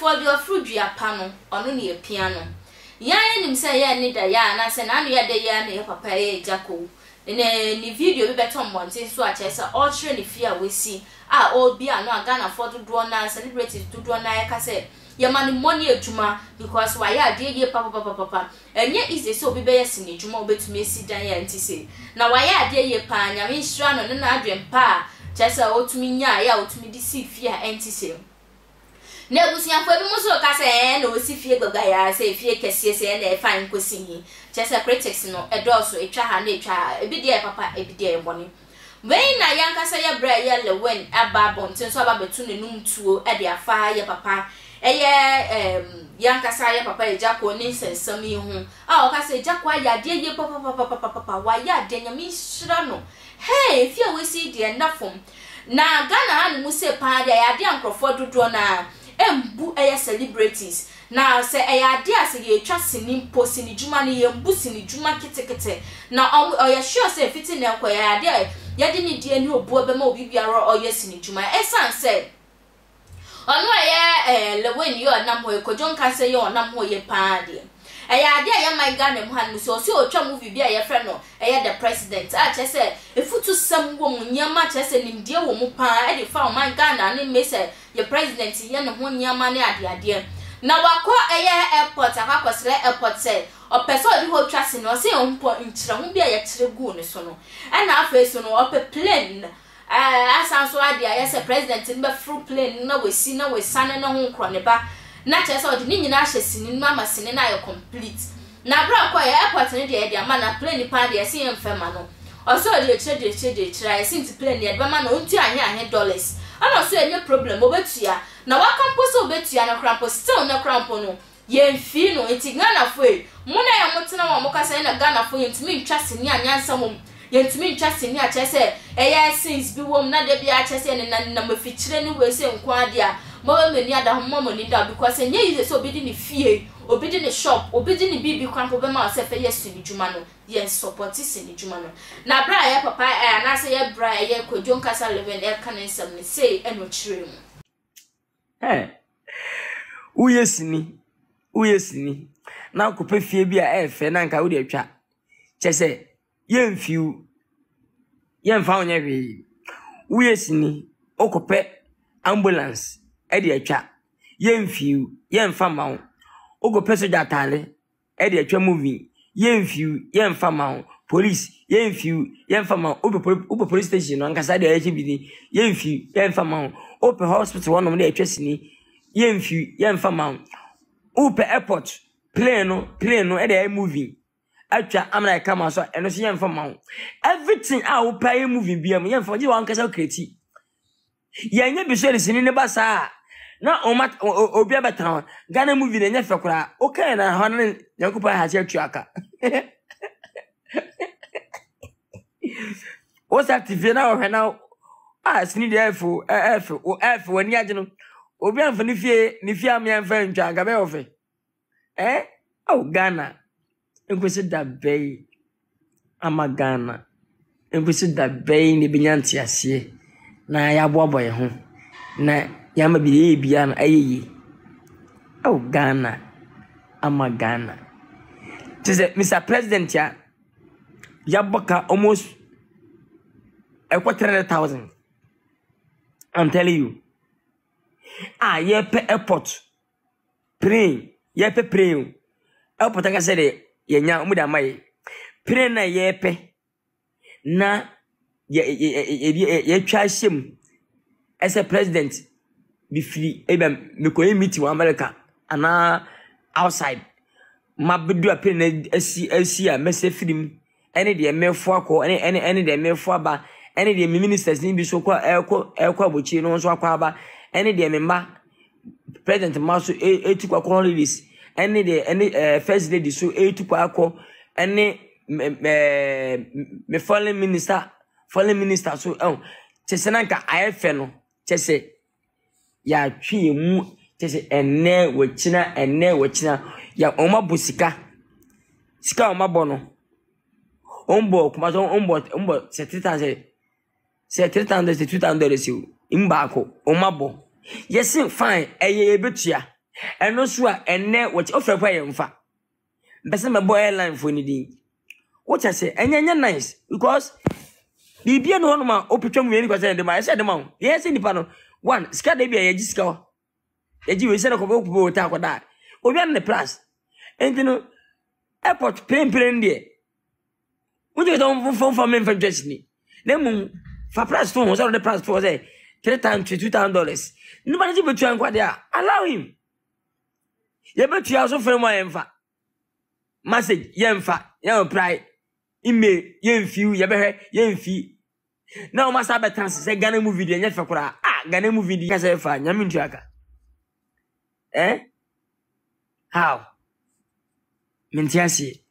for the fruit ya pano on only a piano. Yan him say ya need a ya na say na no ya de ya na papa Agya Koo. In a video we better on one so I chess all train if fear we see all be no Ghana for to draw na celebrities to draw na ya say your money ejuma because why ya dey papa and yet is so be yes in ejuma obetumi si dan ya nti say na why ya dey pa nya me hira no na adwen pa chess otumi nya ya otumi di si fear enti say na busianfo bi muso ka say na osi fie goga ya say fie kese say na e fine kosi hi chese critics no edoso etwa ha na etwa ebi de papa ebi de boni when na yanka say ya bra ya le when aba bonten so aba betu ne num tuo e de afa ya papa yanka say ya papa Agya Koo ni sensam yi hu o ka say Agya Koo ya de ye papa wa ya de nyame hira no hey fie we si de na fom na Ghana han mu se pa de ya de ankrofo dodo na embu celebrities na se ade ase ye twa sinim post ni juma ni ye mbu sini juma kitekete na oya sure say fiti na kwa ya ade ya de ni die ni obu be ma obi biara oya sini juma esan say onu lewen yo nam ho Kwadwo Nkansah yo nam ho ye pa de ade ya my Ghana mu han so otwa movie bia ye friend no the president a che say efutu sam wo mu nyama che say nimdie wo mu pa e de fa my Ghana ni me say ye president ye no ho nyama ne ade na wako airport akakosle airport say opeso di ho twase no say ompo nkyira ho bia ye kire gu ne so no na afa so no ope plane asanso ade aye say president ni be through plane na we si na we sane na ho nkro ne ba na che say odi ni nyina ahye sini no ama sini na ye complete na bra kwa airport ni de ama na plane pa de say emfema no oso de kire since plane de ba ma no ntu ahye dollars ana so enye problem obetua na wakampo so obetua na krampo still na krampo no yemfi no enti Ghana fo e muna ya mutena wa mokasa na Ghana fo yentimi ntwase ni anyansa mom yentimi ntwase ni achese since bi wom na de bi achese ne na mafichire ni we se nko ade a mo meni ada ho mo ni da because enye yi so obidi ni fie obidi ni shop obidi ni bibi krampo be ma se fe yesu ni juma no yen support si ni juma no na bra ya papa na se ya bra ya Kwadwo Nkansah leven e kan nsam ni say eno chire mu uyesini na kope fie bi a efe na nka wo de atwa chese yemfiu yemfa onye hwe uyesini okope ambulance e de atwa yemfiu yemfa mawo okope soja atale e de atwa movie yemfiu yemfa mawo police yemfiu yemfa mawo ope police station no Nkasa de aye bi yemfiu yemfa mawo ope hospital wono de atwa sini yemfiu yemfa mawo upe airport plane no e dey movie atwa amna kama so eno so yemfa mawo everything a wo pay movie bia mo yemfa je wan kasa kreti yenye bi so sini ne basa na obi abatan Ghana movie ne nyefe kura okay na ho na Nyankopɔn ha se atuaka o sa Tvgh na o hwe na sini de f wani age no obi anfa ni fie am yemfa ntwa ga be ofe Ghana enkwese da bay ama Ghana enkwese da bay ni binyanti ase na ya boaboye ho na ya ma bi bia na ayeyi Ghana ama Ghana Mr. President ya boka almost 200,000. I'm telling you yepe airport plane yepe plane airport aka say de yenya umuda mai plane na yepe na ye twa shem as a president be free eba me ko meeting in America ana outside mabedu a plane asi a message film any de mefo akọ any de mefo aba any de ministers ni bi so kwa ekwa bochi no so akwa aba any de member president maso etukwa holidays any first lady so etukwa akọ any me foreign minister so chese nanka ayefe no chese ya twi mu chese enne wachina ya oma busika sika oma bono ombo kuma so ombo se 3,000 $2,000 imba ko oma bo yes fine eye betua eno so a enne what offer kwa yemfa mbese me boy airline for ni din what I say enya nice because bibia no no ma opetwam we ni kwa say dem I said dem on yes nipa no one ska de bia ye gisika ho ye gi we say no ko bo ta akoda obi an the plus enti airport plane de we don't for me for dress ni dem for price for so the price for say $3,000 nobody betu an kwa de allow him ye betu aso frame mo yemfa message yemfa ye pray email yemfi ye behwe yemfi now masa betan say Ghana movie de nyefe kura Ghana movie de kase fa nyame ntuaka how mentiasi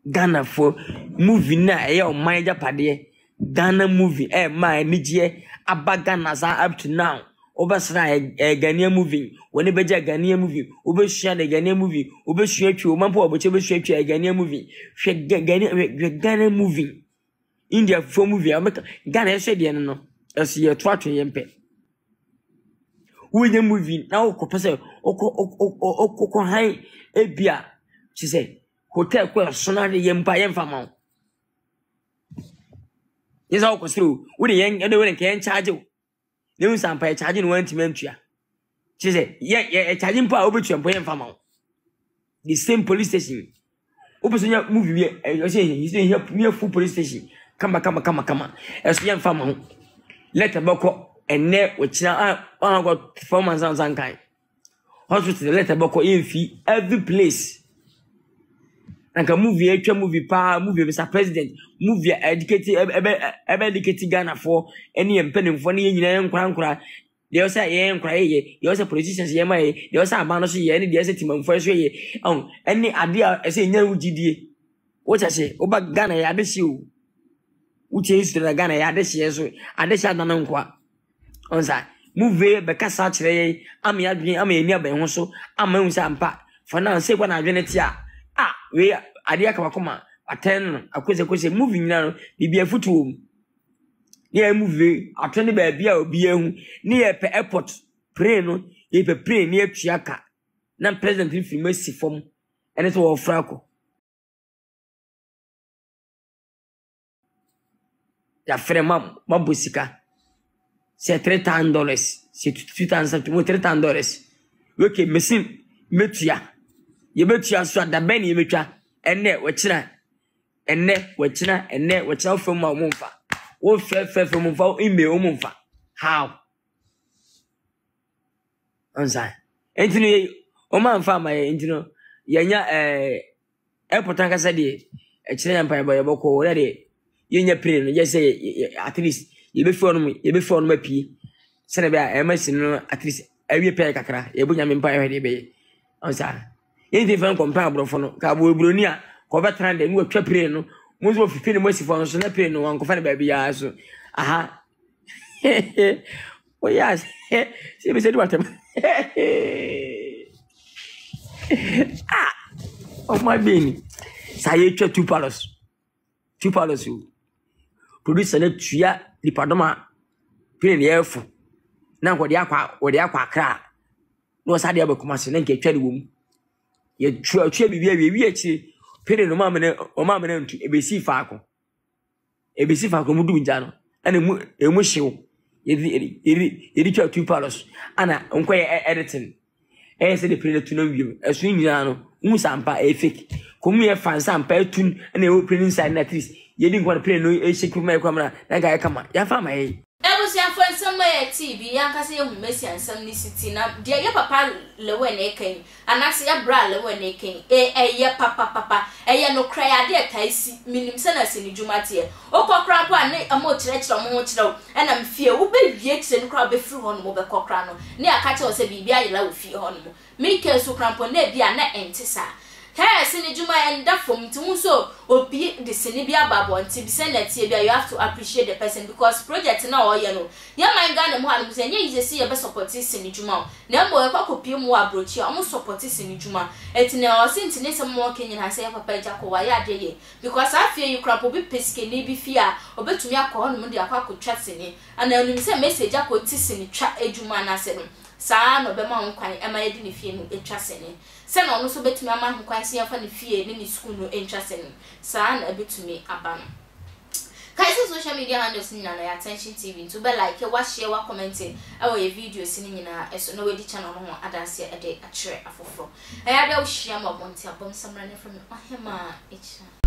Ghana for movie na e o man japade Ghana movie my nigye Ghana up to now obasra Ghana movie woni beja Ghana movie obesua de Ghana movie obesua twi o mampo oboche besua twi Ghana movie hwe Ghana movie India for movie Ghana hwe de no esi ye to atwe yempe we movie na okopese okoko han ebia she say hotel kwa sonare yempa yemfa ma yes all through we the yen we can charge you you sampa charge no want mentua she say yeah charge mpa obetu mpa yemfa ma the same police station obesonya movie you say he say near full police station kama eso yemfa ma letter boko enne wechina got performance and kan hospital letter boko yemfi every place Anka movie etwa movie pa movie Mr President movie educated educated Ghana for any empenimfo ne nyina nkura they also nkura ye they also politicians ye mai they also abano so ye ne they also timamfo so ye any ade a say nya wugidie what I say oba Ghana ya de si o uche history Ghana ya de si so ade sha dan nkwa onza movie be kasa kire ye am ya dwen am eni aban ho so am hu sa ampa for now say kwa na dwen ti a we ade akama aten akwese movie nyina no bibia futu ne movie atene ba bia obi ehu ne ye pe airport plane no ye pe plane ne atuaka na president infirmasi form ene so ofrako ya frema mabosika c'est $3,000 c'est $2,000 we ke mesin metua ye betua so da ben ye metwa enne wechira ofem ma omfa wo fe mumfa email omfa how onza entini o man fa ma entino yenya airport Nkansah de echira yampa ye boko wo de yenya plane no just say at least ye be phone ma pie se na be a embassy no at least awie pe kakra ye bunya me mpa ye de be onza yenti fan compare brofo no ka bo ebroni a ko betra de no atwa plane no mo so fifi ne mo sifo no so na plane no wanko fa ne ba bia so aha oh yes see me say what oh my being say twa two palace you producer na tua dipadoma plane ye fu na ko de akwa kra no sa de abakuma se na nke twa de wom ye twa bibia wi achi pere no ma mena ntu ebesi faako mudu nja no ana emu hyew ye twa two palace ana nko ye editing se de pere tu no wi esu nyina no mu sampa fake komu ye fan sampa tun ana e pere inside na trees ye di nko pere no e shake my camera na ga kama ya fa ma ye ebusiafo nsɛm yɛ TV yankasa yɛ humesi ansɛm ni city na de yɛ papa lewe na ekan anase yɛ bra lewe na ekan ɛyɛ papa ɛyɛ no kra yɛ de taisi minim sɛ na sɛ ni dwumate okokra po ane amo kyerɛkyerɛ mo ho kyerɛw ɛna mfie wo be wie kyerɛ no kra be firi hɔ no mo be kokra no ne aka kyerɛ sɛ bibia yɛla wo fie hɔ no mo me ke so krampo na bia na ente sa Hey, sini juma enda fom ti unso obi the sini bi ababo nti bi send that you have to appreciate the person because project na o ye no ya man ga na mo ha no say nye ise see ye be support sini juma na mo e kwakopi mu abrochi o mo support sini juma eti na o sinti ne se mo kenyin ha say papa Agya Koo wa ya de ye because afia you crap obi peske ni bi fia obetumi akọ no mo de akwa sini ana onim say message Agya Koo ti sini twa ejuma na se no saa no be ma ho kwan e ma ye di ne fie no etwa sini se na ono so betumi ama ho kwan se ya fa ne fie ne school no etwa sini saa na betumi aba no kaisi social media handles ni na ya Attention TV to be like wa share wa comment e wo ye video si ni nyina eso no we di channel no ho adanse e de a chere afoforo e ya be wo share ma bonti abom samra ne from ahema echa